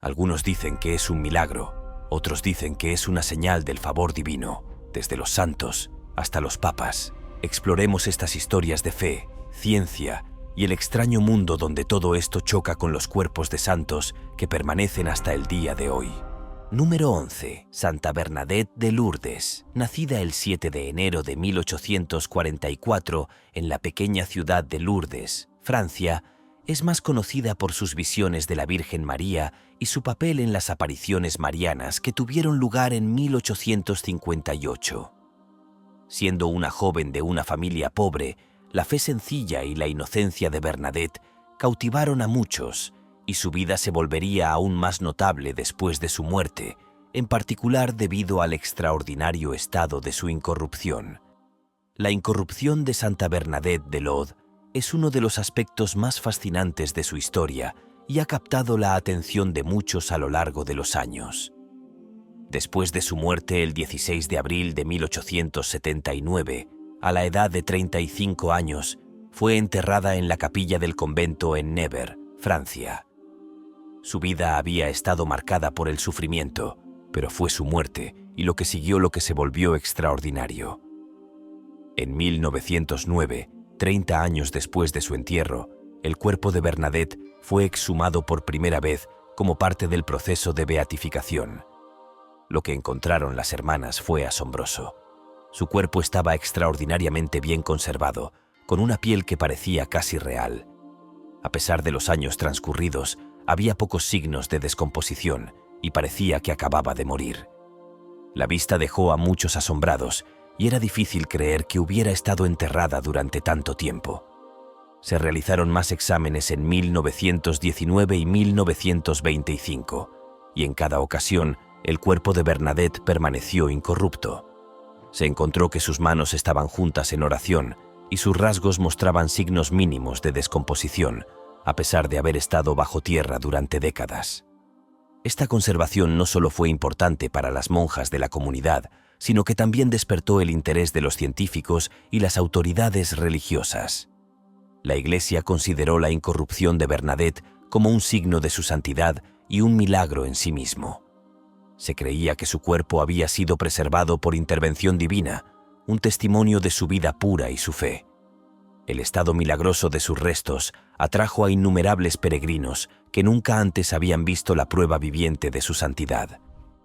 Algunos dicen que es un milagro, otros dicen que es una señal del favor divino, desde los santos hasta los papas. Exploremos estas historias de fe, ciencia y el extraño mundo donde todo esto choca con los cuerpos de santos que permanecen hasta el día de hoy. Número 11. Santa Bernadette de Lourdes. Nacida el 7 de enero de 1844 en la pequeña ciudad de Lourdes, Francia, es más conocida por sus visiones de la Virgen María y su papel en las apariciones marianas que tuvieron lugar en 1858. Siendo una joven de una familia pobre, la fe sencilla y la inocencia de Bernadette cautivaron a muchos, y su vida se volvería aún más notable después de su muerte, en particular debido al extraordinario estado de su incorrupción. La incorrupción de Santa Bernadette de Lourdes es uno de los aspectos más fascinantes de su historia y ha captado la atención de muchos a lo largo de los años. Después de su muerte el 16 de abril de 1879, a la edad de 35 años, fue enterrada en la capilla del convento en Nevers, Francia. Su vida había estado marcada por el sufrimiento, pero fue su muerte y lo que siguió lo que se volvió extraordinario. En 1909, 30 años después de su entierro, el cuerpo de Bernadette fue exhumado por primera vez como parte del proceso de beatificación. Lo que encontraron las hermanas fue asombroso. Su cuerpo estaba extraordinariamente bien conservado, con una piel que parecía casi real. A pesar de los años transcurridos, había pocos signos de descomposición y parecía que acababa de morir. La vista dejó a muchos asombrados y era difícil creer que hubiera estado enterrada durante tanto tiempo. Se realizaron más exámenes en 1919 y 1925, y en cada ocasión el cuerpo de Bernadette permaneció incorrupto. Se encontró que sus manos estaban juntas en oración y sus rasgos mostraban signos mínimos de descomposición, a pesar de haber estado bajo tierra durante décadas. Esta conservación no solo fue importante para las monjas de la comunidad, sino que también despertó el interés de los científicos y las autoridades religiosas. La Iglesia consideró la incorrupción de Bernadette como un signo de su santidad y un milagro en sí mismo. Se creía que su cuerpo había sido preservado por intervención divina, un testimonio de su vida pura y su fe. El estado milagroso de sus restos atrajo a innumerables peregrinos que nunca antes habían visto la prueba viviente de su santidad.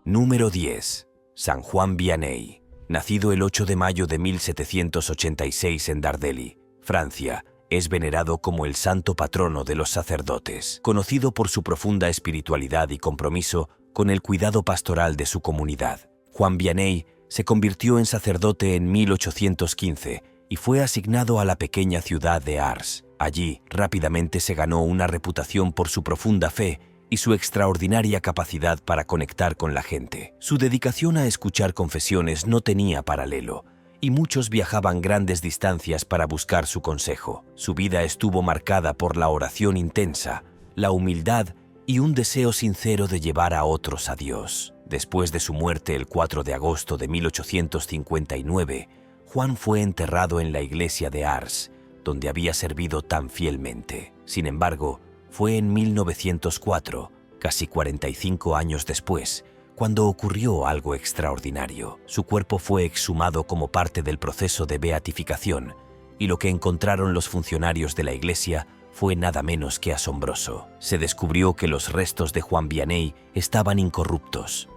Número 10. San Juan Vianney. Nacido el 8 de mayo de 1786 en Dardilly, Francia, es venerado como el santo patrono de los sacerdotes, conocido por su profunda espiritualidad y compromiso con el cuidado pastoral de su comunidad. Juan Vianney se convirtió en sacerdote en 1815 y fue asignado a la pequeña ciudad de Ars. Allí, rápidamente se ganó una reputación por su profunda fe y su extraordinaria capacidad para conectar con la gente. Su dedicación a escuchar confesiones no tenía paralelo, y muchos viajaban grandes distancias para buscar su consejo. Su vida estuvo marcada por la oración intensa, la humildad y un deseo sincero de llevar a otros a Dios. Después de su muerte el 4 de agosto de 1859, Juan fue enterrado en la iglesia de Ars, donde había servido tan fielmente. Sin embargo, fue en 1904, casi 45 años después, cuando ocurrió algo extraordinario. Su cuerpo fue exhumado como parte del proceso de beatificación, y lo que encontraron los funcionarios de la iglesia fue nada menos que asombroso. Se descubrió que los restos de Juan Vianney estaban incorruptos.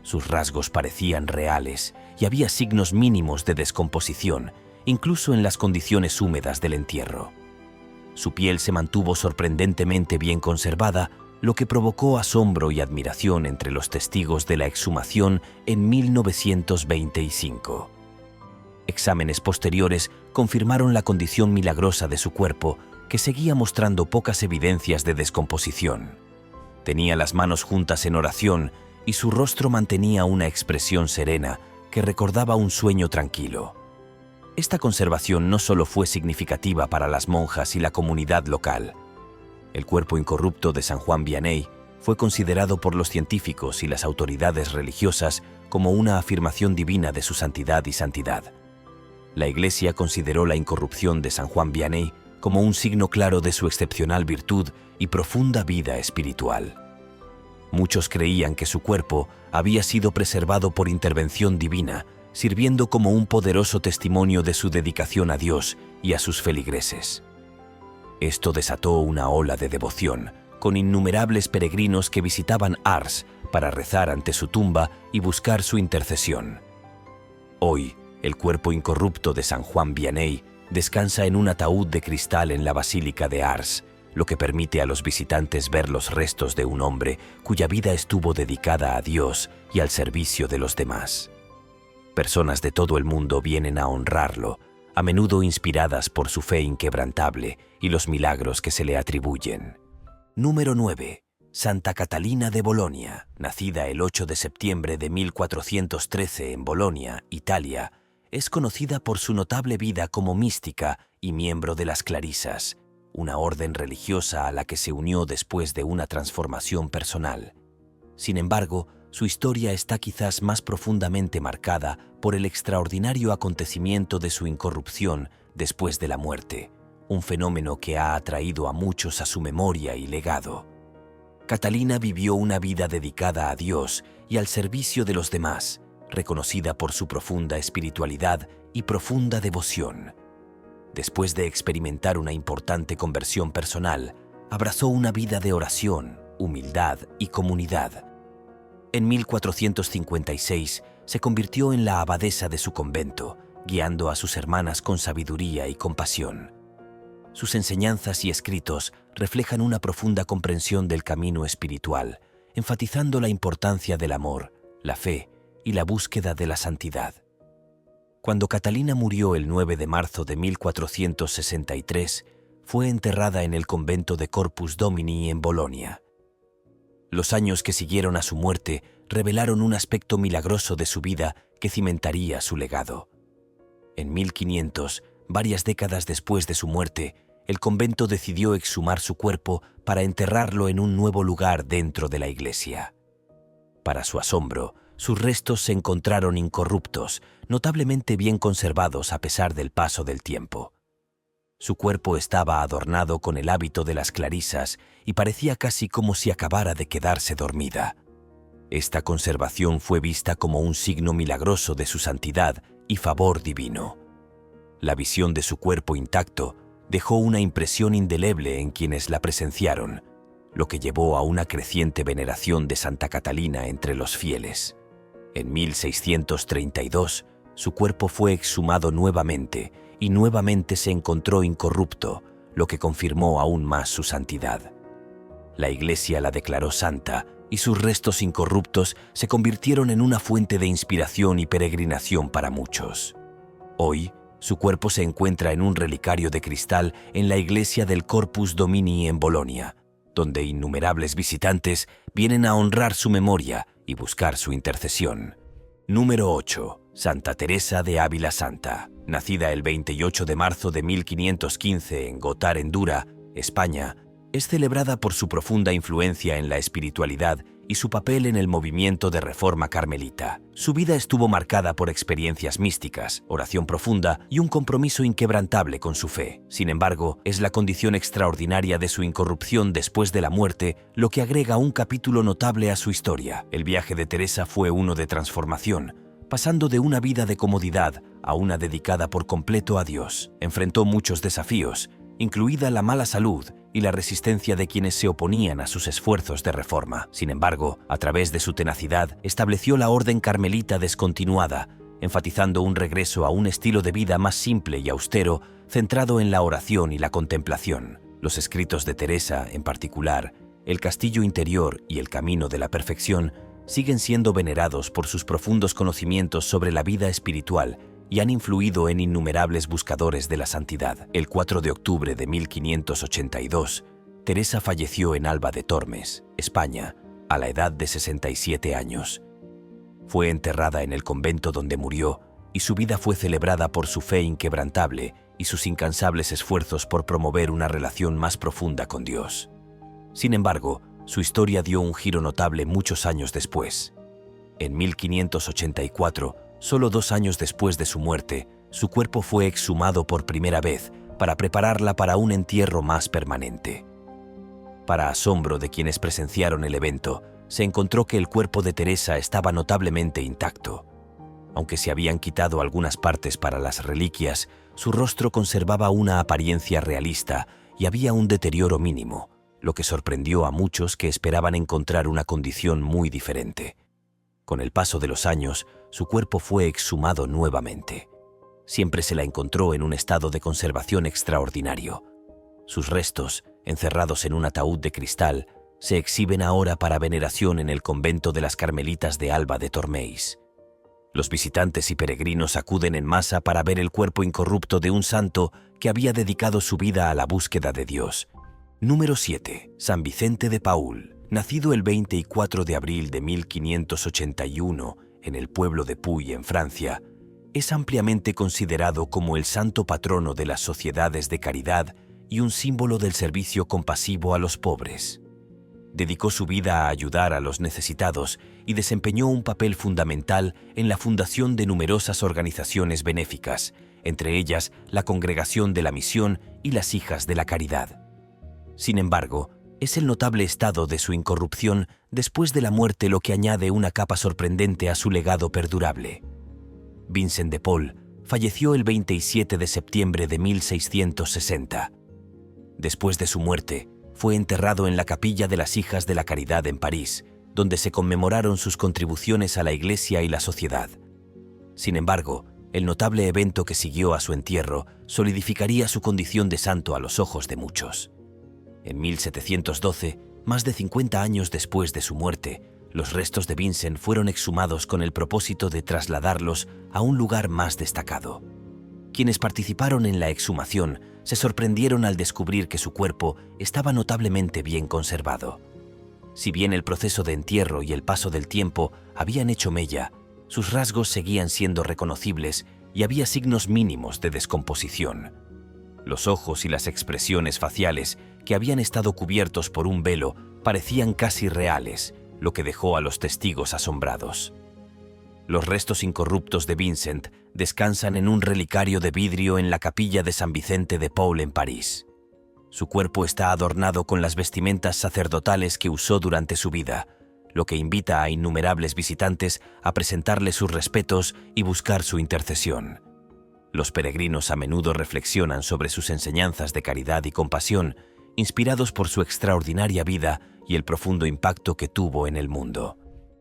Sus rasgos parecían reales y había signos mínimos de descomposición, incluso en las condiciones húmedas del entierro. Su piel se mantuvo sorprendentemente bien conservada, lo que provocó asombro y admiración entre los testigos de la exhumación en 1925. Exámenes posteriores confirmaron la condición milagrosa de su cuerpo, que seguía mostrando pocas evidencias de descomposición. Tenía las manos juntas en oración y su rostro mantenía una expresión serena que recordaba un sueño tranquilo. Esta conservación no solo fue significativa para las monjas y la comunidad local. El cuerpo incorrupto de San Juan Vianney fue considerado por los científicos y las autoridades religiosas como una afirmación divina de su santidad y santidad. La Iglesia consideró la incorrupción de San Juan Vianney como un signo claro de su excepcional virtud y profunda vida espiritual. Muchos creían que su cuerpo había sido preservado por intervención divina, sirviendo como un poderoso testimonio de su dedicación a Dios y a sus feligreses. Esto desató una ola de devoción, con innumerables peregrinos que visitaban Ars para rezar ante su tumba y buscar su intercesión. Hoy, el cuerpo incorrupto de San Juan Vianney descansa en un ataúd de cristal en la Basílica de Ars, lo que permite a los visitantes ver los restos de un hombre cuya vida estuvo dedicada a Dios y al servicio de los demás. Personas de todo el mundo vienen a honrarlo, a menudo inspiradas por su fe inquebrantable y los milagros que se le atribuyen. Número 9. Santa Catalina de Bolonia, nacida el 8 de septiembre de 1413 en Bolonia, Italia, es conocida por su notable vida como mística y miembro de las Clarisas, una orden religiosa a la que se unió después de una transformación personal. Sin embargo, su historia está quizás más profundamente marcada por el extraordinario acontecimiento de su incorrupción después de la muerte, un fenómeno que ha atraído a muchos a su memoria y legado. Catalina vivió una vida dedicada a Dios y al servicio de los demás, reconocida por su profunda espiritualidad y profunda devoción. Después de experimentar una importante conversión personal, abrazó una vida de oración, humildad y comunidad. En 1456 se convirtió en la abadesa de su convento, guiando a sus hermanas con sabiduría y compasión. Sus enseñanzas y escritos reflejan una profunda comprensión del camino espiritual, enfatizando la importancia del amor, la fe y la búsqueda de la santidad. Cuando Catalina murió el 9 de marzo de 1463, fue enterrada en el convento de Corpus Domini en Bolonia. Los años que siguieron a su muerte revelaron un aspecto milagroso de su vida que cimentaría su legado. En 1500, varias décadas después de su muerte, el convento decidió exhumar su cuerpo para enterrarlo en un nuevo lugar dentro de la iglesia. Para su asombro, sus restos se encontraron incorruptos, notablemente bien conservados a pesar del paso del tiempo. Su cuerpo estaba adornado con el hábito de las clarisas y parecía casi como si acabara de quedarse dormida. Esta conservación fue vista como un signo milagroso de su santidad y favor divino. La visión de su cuerpo intacto dejó una impresión indeleble en quienes la presenciaron, lo que llevó a una creciente veneración de Santa Catalina entre los fieles. En 1632, su cuerpo fue exhumado nuevamente y nuevamente se encontró incorrupto, lo que confirmó aún más su santidad. La Iglesia la declaró santa y sus restos incorruptos se convirtieron en una fuente de inspiración y peregrinación para muchos. Hoy, su cuerpo se encuentra en un relicario de cristal en la iglesia del Corpus Domini en Bolonia, donde innumerables visitantes vienen a honrar su memoria y buscar su intercesión. Número 8. Santa Teresa de Ávila Santa, nacida el 28 de marzo de 1515 en Gótar-Endura, España, es celebrada por su profunda influencia en la espiritualidad y su papel en el movimiento de reforma carmelita. Su vida estuvo marcada por experiencias místicas, oración profunda y un compromiso inquebrantable con su fe. Sin embargo, es la condición extraordinaria de su incorrupción después de la muerte lo que agrega un capítulo notable a su historia. El viaje de Teresa fue uno de transformación, pasando de una vida de comodidad a una dedicada por completo a Dios. Enfrentó muchos desafíos, incluida la mala salud y la resistencia de quienes se oponían a sus esfuerzos de reforma. Sin embargo, a través de su tenacidad, estableció la orden carmelita descontinuada, enfatizando un regreso a un estilo de vida más simple y austero, centrado en la oración y la contemplación. Los escritos de Teresa, en particular, El castillo interior y El camino de la perfección, siguen siendo venerados por sus profundos conocimientos sobre la vida espiritual y han influido en innumerables buscadores de la santidad. El 4 de octubre de 1582, Teresa falleció en Alba de Tormes, España, a la edad de 67 años. Fue enterrada en el convento donde murió y su vida fue celebrada por su fe inquebrantable y sus incansables esfuerzos por promover una relación más profunda con Dios. Sin embargo, su historia dio un giro notable muchos años después. En 1584, solo 2 años después de su muerte, su cuerpo fue exhumado por primera vez para prepararla para un entierro más permanente. Para asombro de quienes presenciaron el evento, se encontró que el cuerpo de Teresa estaba notablemente intacto. Aunque se habían quitado algunas partes para las reliquias, su rostro conservaba una apariencia realista y había un deterioro mínimo, lo que sorprendió a muchos que esperaban encontrar una condición muy diferente. Con el paso de los años, su cuerpo fue exhumado nuevamente. Siempre se la encontró en un estado de conservación extraordinario. Sus restos, encerrados en un ataúd de cristal, se exhiben ahora para veneración en el convento de las Carmelitas de Alba de Tormeis. Los visitantes y peregrinos acuden en masa para ver el cuerpo incorrupto de un santo que había dedicado su vida a la búsqueda de Dios. Número 7. San Vicente de Paúl. Nacido el 24 de abril de 1581 en el pueblo de Puy, en Francia, es ampliamente considerado como el santo patrono de las sociedades de caridad y un símbolo del servicio compasivo a los pobres. Dedicó su vida a ayudar a los necesitados y desempeñó un papel fundamental en la fundación de numerosas organizaciones benéficas, entre ellas la Congregación de la Misión y las Hijas de la Caridad. Sin embargo, es el notable estado de su incorrupción después de la muerte lo que añade una capa sorprendente a su legado perdurable. Vincent de Paul falleció el 27 de septiembre de 1660. Después de su muerte, fue enterrado en la Capilla de las Hijas de la Caridad en París, donde se conmemoraron sus contribuciones a la Iglesia y la sociedad. Sin embargo, el notable evento que siguió a su entierro solidificaría su condición de santo a los ojos de muchos. En 1712, más de 50 años después de su muerte, los restos de Vincent fueron exhumados con el propósito de trasladarlos a un lugar más destacado. Quienes participaron en la exhumación se sorprendieron al descubrir que su cuerpo estaba notablemente bien conservado. Si bien el proceso de entierro y el paso del tiempo habían hecho mella, sus rasgos seguían siendo reconocibles y había signos mínimos de descomposición. Los ojos y las expresiones faciales, que habían estado cubiertos por un velo, parecían casi reales, lo que dejó a los testigos asombrados. Los restos incorruptos de Vincent descansan en un relicario de vidrio en la capilla de San Vicente de Paúl en París. Su cuerpo está adornado con las vestimentas sacerdotales que usó durante su vida, lo que invita a innumerables visitantes a presentarle sus respetos y buscar su intercesión. Los peregrinos a menudo reflexionan sobre sus enseñanzas de caridad y compasión, inspirados por su extraordinaria vida y el profundo impacto que tuvo en el mundo.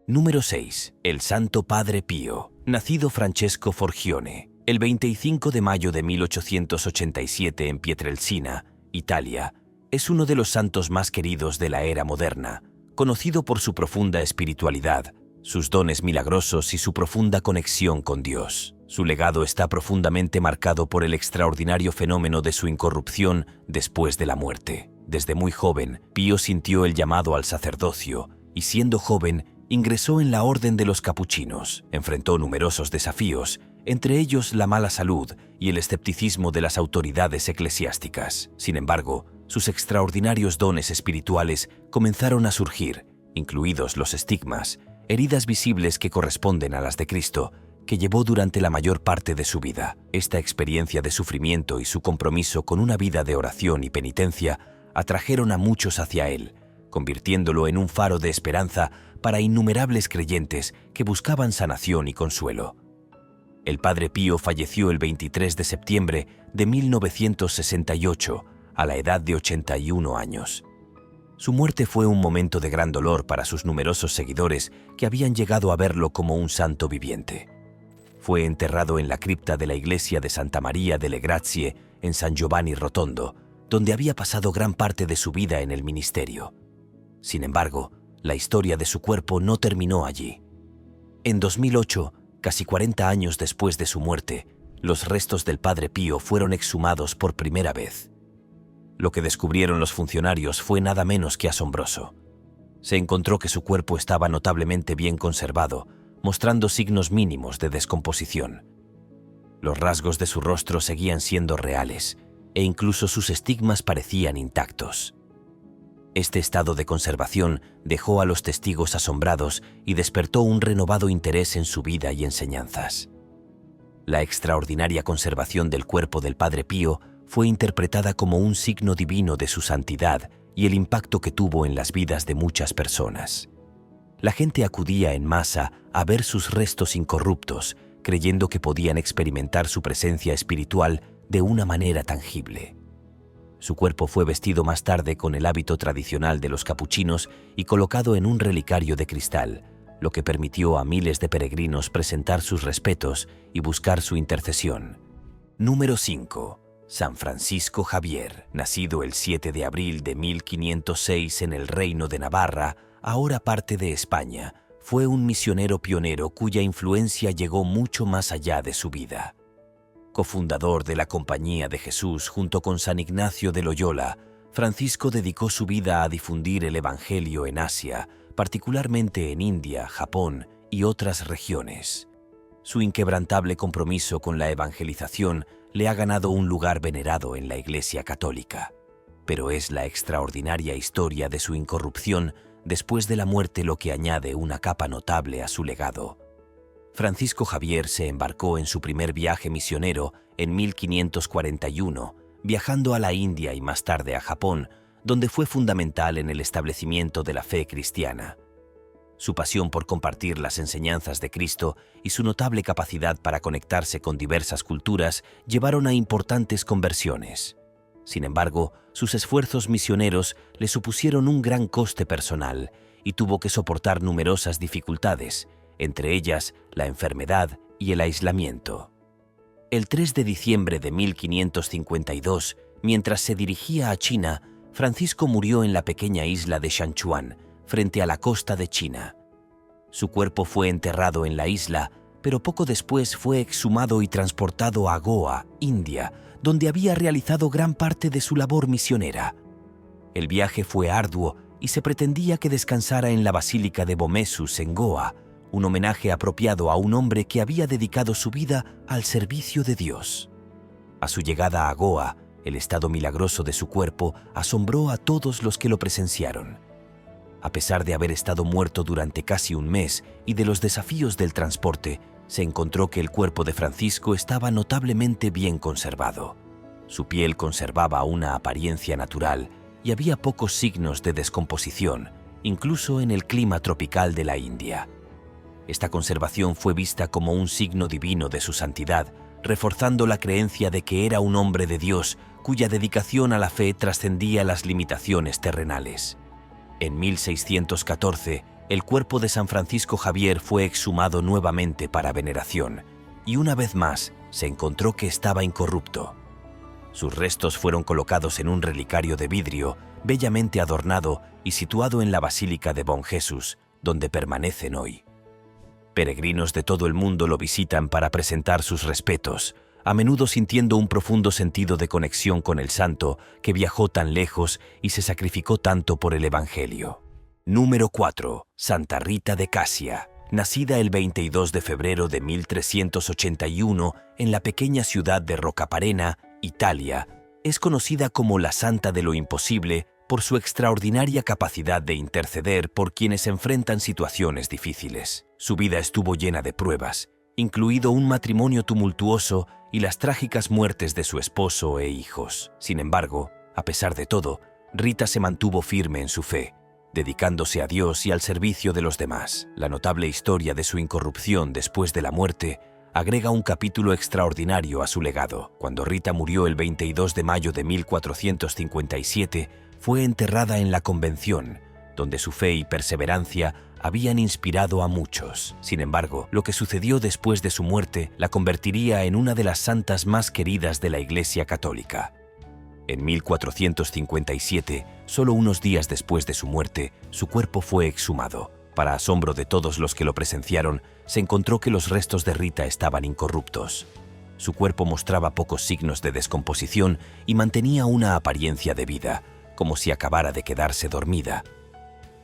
Número 6. El Santo Padre Pío. Nacido Francesco Forgione, el 25 de mayo de 1887 en Pietrelcina, Italia, es uno de los santos más queridos de la era moderna, conocido por su profunda espiritualidad, sus dones milagrosos y su profunda conexión con Dios. Su legado está profundamente marcado por el extraordinario fenómeno de su incorrupción después de la muerte. Desde muy joven, Pío sintió el llamado al sacerdocio y, siendo joven, ingresó en la Orden de los Capuchinos. Enfrentó numerosos desafíos, entre ellos la mala salud y el escepticismo de las autoridades eclesiásticas. Sin embargo, sus extraordinarios dones espirituales comenzaron a surgir, incluidos los estigmas, heridas visibles que corresponden a las de Cristo, que llevó durante la mayor parte de su vida. Esta experiencia de sufrimiento y su compromiso con una vida de oración y penitencia atrajeron a muchos hacia él, convirtiéndolo en un faro de esperanza para innumerables creyentes que buscaban sanación y consuelo. El Padre Pío falleció el 23 de septiembre de 1968, a la edad de 81 años. Su muerte fue un momento de gran dolor para sus numerosos seguidores que habían llegado a verlo como un santo viviente. Fue enterrado en la cripta de la iglesia de Santa María delle Grazie en San Giovanni Rotondo, donde había pasado gran parte de su vida en el ministerio. Sin embargo, la historia de su cuerpo no terminó allí. En 2008, casi 40 años después de su muerte, los restos del Padre Pío fueron exhumados por primera vez. Lo que descubrieron los funcionarios fue nada menos que asombroso. Se encontró que su cuerpo estaba notablemente bien conservado, mostrando signos mínimos de descomposición. Los rasgos de su rostro seguían siendo reales, e incluso sus estigmas parecían intactos. Este estado de conservación dejó a los testigos asombrados y despertó un renovado interés en su vida y enseñanzas. La extraordinaria conservación del cuerpo del Padre Pío fue interpretada como un signo divino de su santidad y el impacto que tuvo en las vidas de muchas personas. La gente acudía en masa a ver sus restos incorruptos, creyendo que podían experimentar su presencia espiritual de una manera tangible. Su cuerpo fue vestido más tarde con el hábito tradicional de los capuchinos y colocado en un relicario de cristal, lo que permitió a miles de peregrinos presentar sus respetos y buscar su intercesión. Número 5. San Francisco Javier, nacido el 7 de abril de 1506 en el Reino de Navarra, ahora parte de España, fue un misionero pionero cuya influencia llegó mucho más allá de su vida. Cofundador de la Compañía de Jesús junto con San Ignacio de Loyola, Francisco dedicó su vida a difundir el Evangelio en Asia, particularmente en India, Japón y otras regiones. Su inquebrantable compromiso con la evangelización le ha ganado un lugar venerado en la Iglesia Católica. Pero es la extraordinaria historia de su incorrupción después de la muerte lo que añade una capa notable a su legado. Francisco Javier se embarcó en su primer viaje misionero en 1541, viajando a la India y más tarde a Japón, donde fue fundamental en el establecimiento de la fe cristiana. Su pasión por compartir las enseñanzas de Cristo y su notable capacidad para conectarse con diversas culturas llevaron a importantes conversiones. Sin embargo, sus esfuerzos misioneros le supusieron un gran coste personal y tuvo que soportar numerosas dificultades, entre ellas la enfermedad y el aislamiento. El 3 de diciembre de 1552, mientras se dirigía a China, Francisco murió en la pequeña isla de Sichuan, frente a la costa de China. Su cuerpo fue enterrado en la isla, pero poco después fue exhumado y transportado a Goa, India, donde había realizado gran parte de su labor misionera. El viaje fue arduo y se pretendía que descansara en la Basílica de Bomesus en Goa, un homenaje apropiado a un hombre que había dedicado su vida al servicio de Dios. A su llegada a Goa, el estado milagroso de su cuerpo asombró a todos los que lo presenciaron. A pesar de haber estado muerto durante casi un mes y de los desafíos del transporte, se encontró que el cuerpo de Francisco estaba notablemente bien conservado. Su piel conservaba una apariencia natural y había pocos signos de descomposición, incluso en el clima tropical de la India. Esta conservación fue vista como un signo divino de su santidad, reforzando la creencia de que era un hombre de Dios cuya dedicación a la fe trascendía las limitaciones terrenales. En 1614, el cuerpo de San Francisco Javier fue exhumado nuevamente para veneración, y una vez más se encontró que estaba incorrupto. Sus restos fueron colocados en un relicario de vidrio, bellamente adornado y situado en la Basílica de Bon Jesús, donde permanecen hoy. Peregrinos de todo el mundo lo visitan para presentar sus respetos, a menudo sintiendo un profundo sentido de conexión con el santo que viajó tan lejos y se sacrificó tanto por el Evangelio. Número 4. Santa Rita de Casia, nacida el 22 de febrero de 1381 en la pequeña ciudad de Rocaparena, Italia, es conocida como la Santa de lo Imposible por su extraordinaria capacidad de interceder por quienes enfrentan situaciones difíciles. Su vida estuvo llena de pruebas, incluido un matrimonio tumultuoso y las trágicas muertes de su esposo e hijos. Sin embargo, a pesar de todo, Rita se mantuvo firme en su fe, dedicándose a Dios y al servicio de los demás. La notable historia de su incorrupción después de la muerte agrega un capítulo extraordinario a su legado. Cuando Rita murió el 22 de mayo de 1457, fue enterrada en la Convención, donde su fe y perseverancia habían inspirado a muchos. Sin embargo, lo que sucedió después de su muerte la convertiría en una de las santas más queridas de la Iglesia Católica. En 1457, solo unos días después de su muerte, su cuerpo fue exhumado. Para asombro de todos los que lo presenciaron, se encontró que los restos de Rita estaban incorruptos. Su cuerpo mostraba pocos signos de descomposición y mantenía una apariencia de vida, como si acabara de quedarse dormida.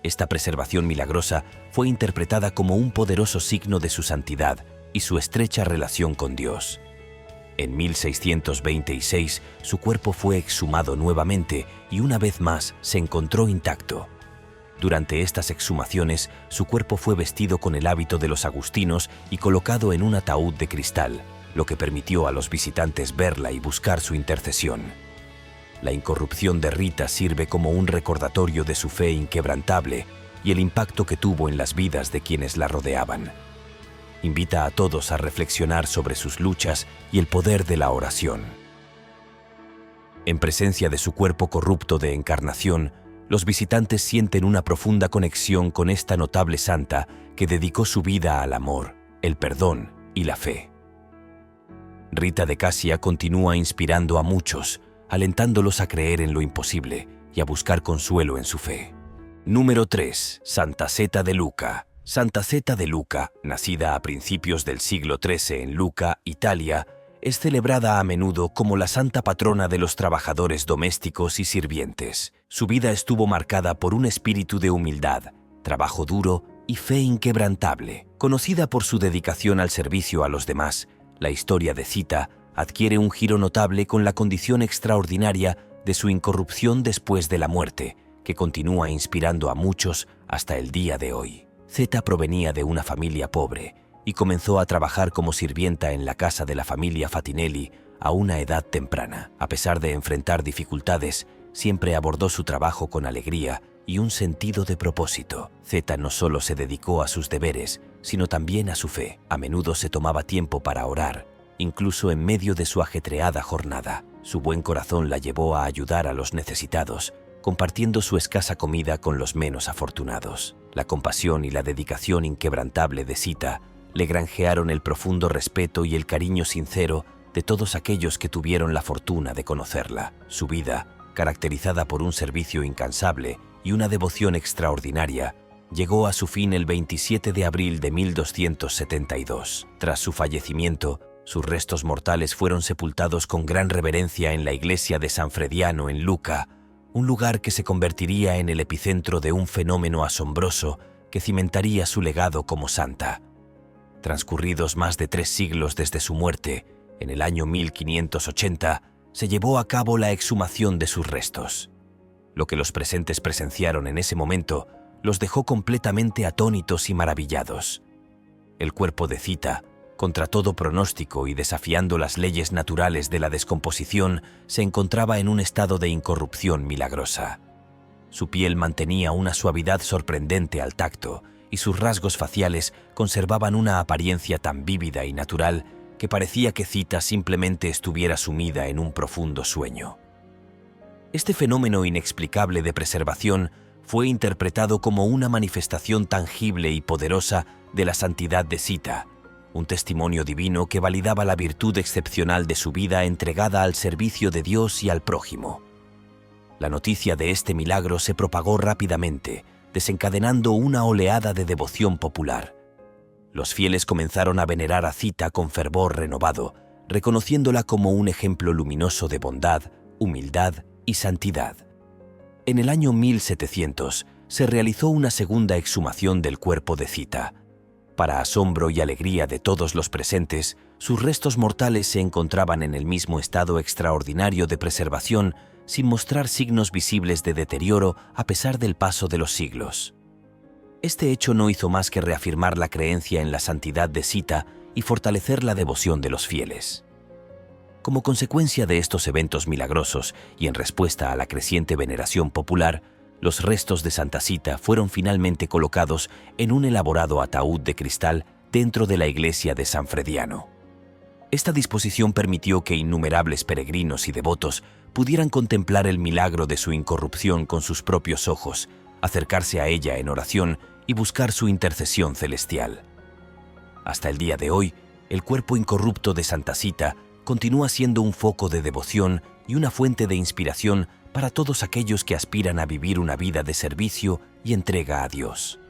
Esta preservación milagrosa fue interpretada como un poderoso signo de su santidad y su estrecha relación con Dios. En 1626, su cuerpo fue exhumado nuevamente y una vez más se encontró intacto. Durante estas exhumaciones, su cuerpo fue vestido con el hábito de los agustinos y colocado en un ataúd de cristal, lo que permitió a los visitantes verla y buscar su intercesión. La incorrupción de Rita sirve como un recordatorio de su fe inquebrantable y el impacto que tuvo en las vidas de quienes la rodeaban. Invita a todos a reflexionar sobre sus luchas y el poder de la oración. En presencia de su cuerpo corrupto de encarnación, los visitantes sienten una profunda conexión con esta notable santa que dedicó su vida al amor, el perdón y la fe. Rita de Casia continúa inspirando a muchos, alentándolos a creer en lo imposible y a buscar consuelo en su fe. Número 3. Santa Zeta de Luca. Santa Zeta de Luca, nacida a principios del siglo XIII en Lucca, Italia, es celebrada a menudo como la santa patrona de los trabajadores domésticos y sirvientes. Su vida estuvo marcada por un espíritu de humildad, trabajo duro y fe inquebrantable. Conocida por su dedicación al servicio a los demás, la historia de Zita adquiere un giro notable con la condición extraordinaria de su incorrupción después de la muerte, que continúa inspirando a muchos hasta el día de hoy. Zeta provenía de una familia pobre y comenzó a trabajar como sirvienta en la casa de la familia Fatinelli a una edad temprana. A pesar de enfrentar dificultades, siempre abordó su trabajo con alegría y un sentido de propósito. Zeta no solo se dedicó a sus deberes, sino también a su fe. A menudo se tomaba tiempo para orar, incluso en medio de su ajetreada jornada. Su buen corazón la llevó a ayudar a los necesitados, compartiendo su escasa comida con los menos afortunados. La compasión y la dedicación inquebrantable de Zita le granjearon el profundo respeto y el cariño sincero de todos aquellos que tuvieron la fortuna de conocerla. Su vida, caracterizada por un servicio incansable y una devoción extraordinaria, llegó a su fin el 27 de abril de 1272. Tras su fallecimiento, sus restos mortales fueron sepultados con gran reverencia en la iglesia de San Frediano en Lucca, un lugar que se convertiría en el epicentro de un fenómeno asombroso que cimentaría su legado como santa. Transcurridos más de 3 siglos desde su muerte, en el año 1580, se llevó a cabo la exhumación de sus restos. Lo que los presentes presenciaron en ese momento los dejó completamente atónitos y maravillados. El cuerpo de Zita, contra todo pronóstico y desafiando las leyes naturales de la descomposición, se encontraba en un estado de incorrupción milagrosa. Su piel mantenía una suavidad sorprendente al tacto y sus rasgos faciales conservaban una apariencia tan vívida y natural que parecía que Zita simplemente estuviera sumida en un profundo sueño. Este fenómeno inexplicable de preservación fue interpretado como una manifestación tangible y poderosa de la santidad de Zita, un testimonio divino que validaba la virtud excepcional de su vida entregada al servicio de Dios y al prójimo. La noticia de este milagro se propagó rápidamente, desencadenando una oleada de devoción popular. Los fieles comenzaron a venerar a Zita con fervor renovado, reconociéndola como un ejemplo luminoso de bondad, humildad y santidad. En el año 1700 se realizó una segunda exhumación del cuerpo de Zita. Para asombro y alegría de todos los presentes, sus restos mortales se encontraban en el mismo estado extraordinario de preservación, sin mostrar signos visibles de deterioro a pesar del paso de los siglos. Este hecho no hizo más que reafirmar la creencia en la santidad de Zita y fortalecer la devoción de los fieles. Como consecuencia de estos eventos milagrosos y en respuesta a la creciente veneración popular, los restos de Santa Zita fueron finalmente colocados en un elaborado ataúd de cristal dentro de la iglesia de San Frediano. Esta disposición permitió que innumerables peregrinos y devotos pudieran contemplar el milagro de su incorrupción con sus propios ojos, acercarse a ella en oración y buscar su intercesión celestial. Hasta el día de hoy, el cuerpo incorrupto de Santa Zita continúa siendo un foco de devoción y una fuente de inspiración para todos aquellos que aspiran a vivir una vida de servicio y entrega a Dios.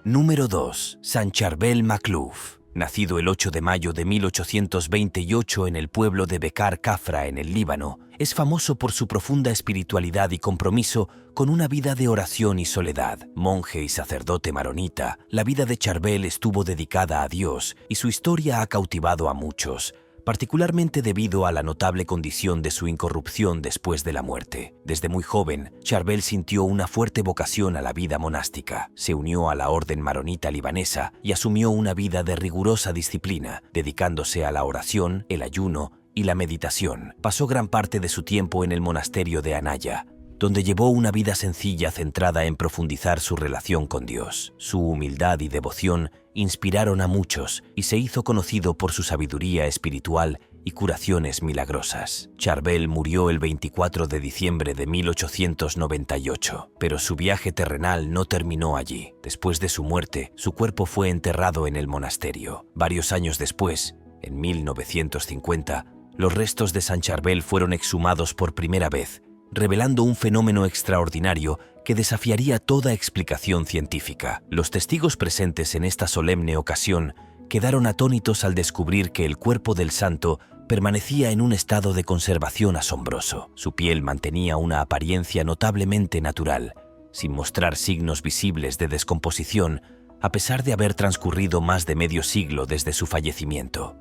Número 2. San Charbel Makhlouf. Nacido el 8 de mayo de 1828 en el pueblo de Becar Kafra, en el Líbano, es famoso por su profunda espiritualidad y compromiso con una vida de oración y soledad. Monje y sacerdote maronita, la vida de Charbel estuvo dedicada a Dios y su historia ha cautivado a muchos, particularmente debido a la notable condición de su incorrupción después de la muerte. Desde muy joven, Charbel sintió una fuerte vocación a la vida monástica. Se unió a la orden maronita libanesa y asumió una vida de rigurosa disciplina, dedicándose a la oración, el ayuno y la meditación. Pasó gran parte de su tiempo en el monasterio de Anaya, donde llevó una vida sencilla centrada en profundizar su relación con Dios. Su humildad y devoción inspiraron a muchos y se hizo conocido por su sabiduría espiritual y curaciones milagrosas. Charbel murió el 24 de diciembre de 1898, pero su viaje terrenal no terminó allí. Después de su muerte, su cuerpo fue enterrado en el monasterio. Varios años después, en 1950, los restos de San Charbel fueron exhumados por primera vez, revelando un fenómeno extraordinario que desafiaría toda explicación científica. Los testigos presentes en esta solemne ocasión quedaron atónitos al descubrir que el cuerpo del santo permanecía en un estado de conservación asombroso. Su piel mantenía una apariencia notablemente natural, sin mostrar signos visibles de descomposición, a pesar de haber transcurrido más de medio siglo desde su fallecimiento.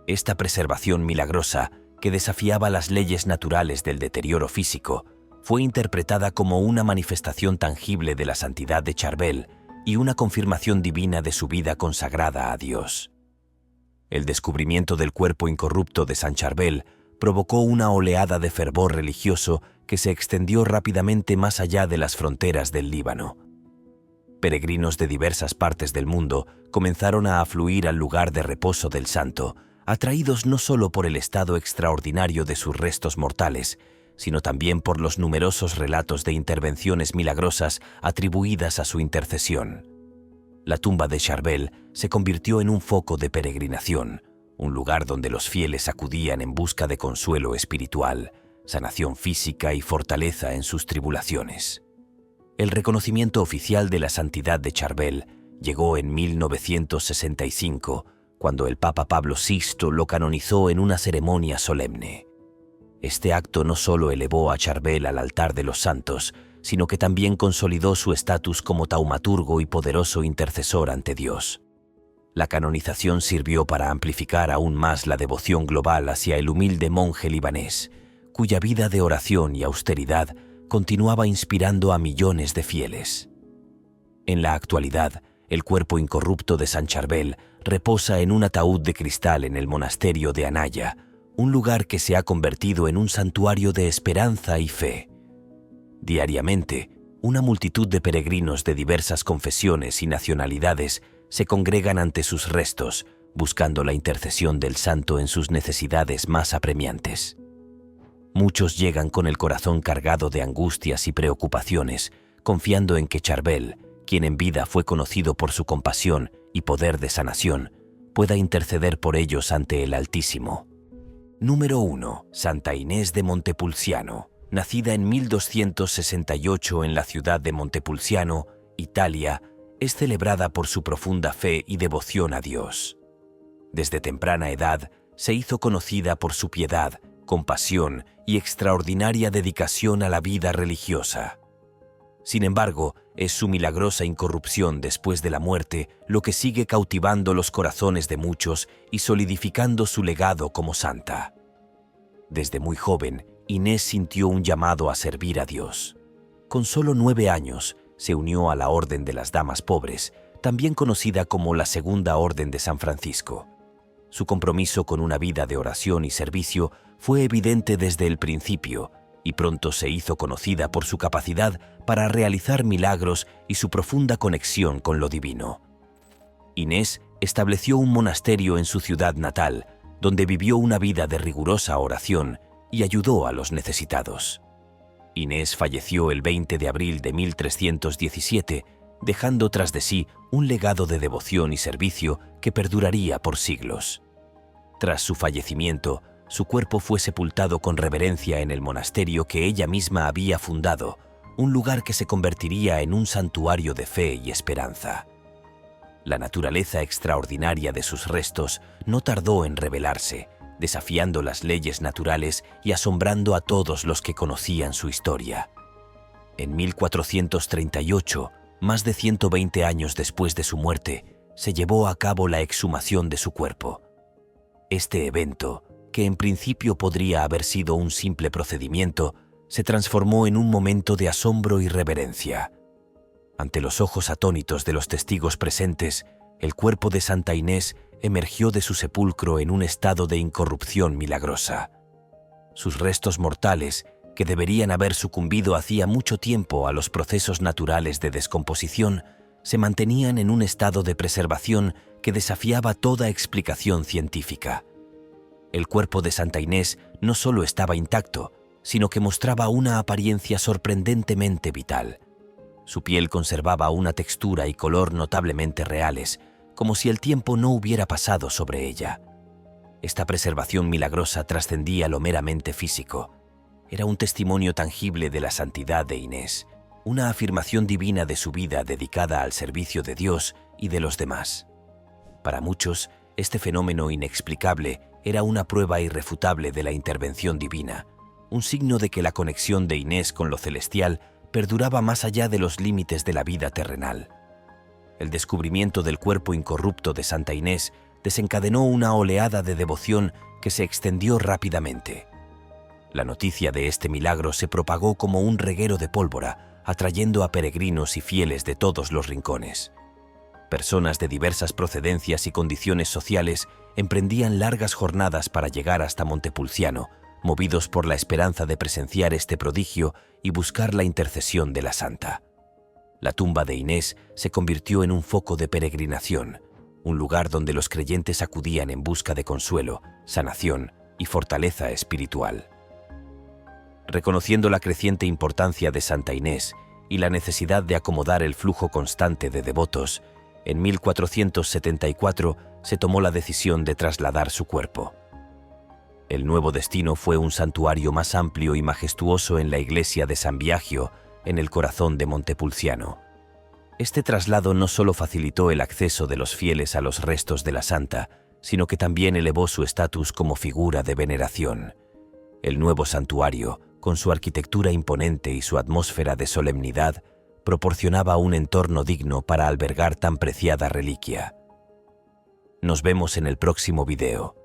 Esta preservación milagrosa, que desafiaba las leyes naturales del deterioro físico, fue interpretada como una manifestación tangible de la santidad de Charbel y una confirmación divina de su vida consagrada a Dios. El descubrimiento del cuerpo incorrupto de San Charbel provocó una oleada de fervor religioso que se extendió rápidamente más allá de las fronteras del Líbano. Peregrinos de diversas partes del mundo comenzaron a afluir al lugar de reposo del santo, atraídos no solo por el estado extraordinario de sus restos mortales, sino también por los numerosos relatos de intervenciones milagrosas atribuidas a su intercesión. La tumba de Charbel se convirtió en un foco de peregrinación, un lugar donde los fieles acudían en busca de consuelo espiritual, sanación física y fortaleza en sus tribulaciones. El reconocimiento oficial de la santidad de Charbel llegó en 1965, cuando el Papa Pablo VI lo canonizó en una ceremonia solemne. Este acto no solo elevó a Charbel al altar de los santos, sino que también consolidó su estatus como taumaturgo y poderoso intercesor ante Dios. La canonización sirvió para amplificar aún más la devoción global hacia el humilde monje libanés, cuya vida de oración y austeridad continuaba inspirando a millones de fieles. En la actualidad, el cuerpo incorrupto de San Charbel reposa en un ataúd de cristal en el monasterio de Anaya, un lugar que se ha convertido en un santuario de esperanza y fe. Diariamente, una multitud de peregrinos de diversas confesiones y nacionalidades se congregan ante sus restos, buscando la intercesión del santo en sus necesidades más apremiantes. Muchos llegan con el corazón cargado de angustias y preocupaciones, confiando en que Charbel, quien en vida fue conocido por su compasión y poder de sanación, pueda interceder por ellos ante el Altísimo. Número 1. Santa Inés de Montepulciano. Nacida en 1268 en la ciudad de Montepulciano, Italia, es celebrada por su profunda fe y devoción a Dios. Desde temprana edad se hizo conocida por su piedad, compasión y extraordinaria dedicación a la vida religiosa. Sin embargo, es su milagrosa incorrupción después de la muerte lo que sigue cautivando los corazones de muchos y solidificando su legado como santa. Desde muy joven, Inés sintió un llamado a servir a Dios. Con solo 9 años, se unió a la Orden de las Damas Pobres, también conocida como la Segunda Orden de San Francisco. Su compromiso con una vida de oración y servicio fue evidente desde el principio, y pronto se hizo conocida por su capacidad para realizar milagros y su profunda conexión con lo divino. Inés estableció un monasterio en su ciudad natal, donde vivió una vida de rigurosa oración y ayudó a los necesitados. Inés falleció el 20 de abril de 1317, dejando tras de sí un legado de devoción y servicio que perduraría por siglos. Tras su fallecimiento, su cuerpo fue sepultado con reverencia en el monasterio que ella misma había fundado, un lugar que se convertiría en un santuario de fe y esperanza. La naturaleza extraordinaria de sus restos no tardó en revelarse, desafiando las leyes naturales y asombrando a todos los que conocían su historia. En 1438, más de 120 años después de su muerte, se llevó a cabo la exhumación de su cuerpo. Este evento, que en principio podría haber sido un simple procedimiento, se transformó en un momento de asombro y reverencia. Ante los ojos atónitos de los testigos presentes, el cuerpo de Santa Inés emergió de su sepulcro en un estado de incorrupción milagrosa. Sus restos mortales, que deberían haber sucumbido hacía mucho tiempo a los procesos naturales de descomposición, se mantenían en un estado de preservación que desafiaba toda explicación científica. El cuerpo de Santa Inés no solo estaba intacto, sino que mostraba una apariencia sorprendentemente vital. Su piel conservaba una textura y color notablemente reales, como si el tiempo no hubiera pasado sobre ella. Esta preservación milagrosa trascendía lo meramente físico. Era un testimonio tangible de la santidad de Inés, una afirmación divina de su vida dedicada al servicio de Dios y de los demás. Para muchos, este fenómeno inexplicable era una prueba irrefutable de la intervención divina, un signo de que la conexión de Inés con lo celestial perduraba más allá de los límites de la vida terrenal. El descubrimiento del cuerpo incorrupto de Santa Inés desencadenó una oleada de devoción que se extendió rápidamente. La noticia de este milagro se propagó como un reguero de pólvora, atrayendo a peregrinos y fieles de todos los rincones. Personas de diversas procedencias y condiciones sociales emprendían largas jornadas para llegar hasta Montepulciano, movidos por la esperanza de presenciar este prodigio y buscar la intercesión de la santa. La tumba de Inés se convirtió en un foco de peregrinación, un lugar donde los creyentes acudían en busca de consuelo, sanación y fortaleza espiritual. Reconociendo la creciente importancia de Santa Inés y la necesidad de acomodar el flujo constante de devotos, en 1474 se tomó la decisión de trasladar su cuerpo. El nuevo destino fue un santuario más amplio y majestuoso en la iglesia de San Biagio, en el corazón de Montepulciano. Este traslado no solo facilitó el acceso de los fieles a los restos de la santa, sino que también elevó su estatus como figura de veneración. El nuevo santuario, con su arquitectura imponente y su atmósfera de solemnidad, proporcionaba un entorno digno para albergar tan preciada reliquia. Nos vemos en el próximo video.